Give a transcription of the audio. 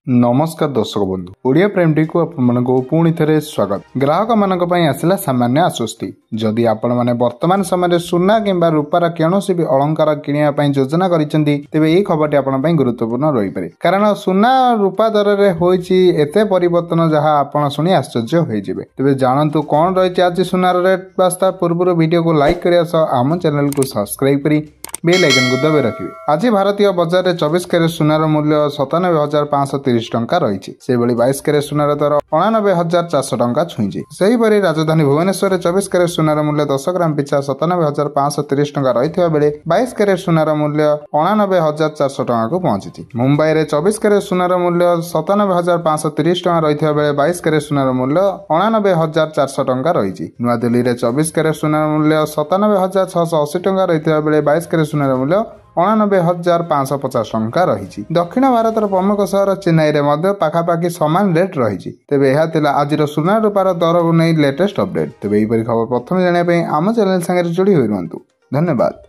नमस्कार दर्शक बंधु ओडिया प्रेम टी को पुणी थे स्वागत। ग्राहक मानक आसला सामान्य आश्वस्ति। जदि आपण माने वर्तमान समय सुना किंबा रूपार कौनसी भी अलंकार किनिया योजना करिसेंती तेबे एई खबरटी आपण पई गुरुत्वपूर्ण रही पारे। कारण सुना रूपा दर रे होईची एते परिवर्तन जहां आपण सुनी आश्चर्य होई जिवे। तेबे जानंतु कोन रहिछि आज सुनार रेट वास्ता पूर्व वीडियो को लाइक करिया सह आम चैनल को सब्सक्राइब करी बेल आइकन को दबाई रखिए। आज भारतीय बजार में 24 कैरेट सुनार मूल्य 97,530 टंका रही। से 22 कैरेट सुनार दर 89,400 टंका छुईची। सेहीपरि राजधानी भुवनेश्वर में 24 कैरेट सुनार मूल्य 10 ग्राम पिछा 97,530 टंका रही बेले 22 कैरेट सुनार मूल्य 89,400 टंका को पहुंची। मुंबई में 24 कैरेट सुनार मूल्य 97,530 टंका रही बेले 22 कैरेट सुनार मूल्य 89,400 टंका रही। नुआदिल्ली में 24 कैरेट सुनार मूल्य 97,680 टंका रही बेले 22 कैरेट सुनार मूल्य 89,550 टंका रही। दक्षिण भारत प्रमुख सहर चेन्नई में पाखापाखि सामान रेट रही। तेबे यह थिला आज सुना रूपार दर को नहीं लेटेस्ट अपडेट। तेबे यही खबर प्रथम जानापी आम चैनल संगे जोड़ी होई रहंतु। धन्यवाद।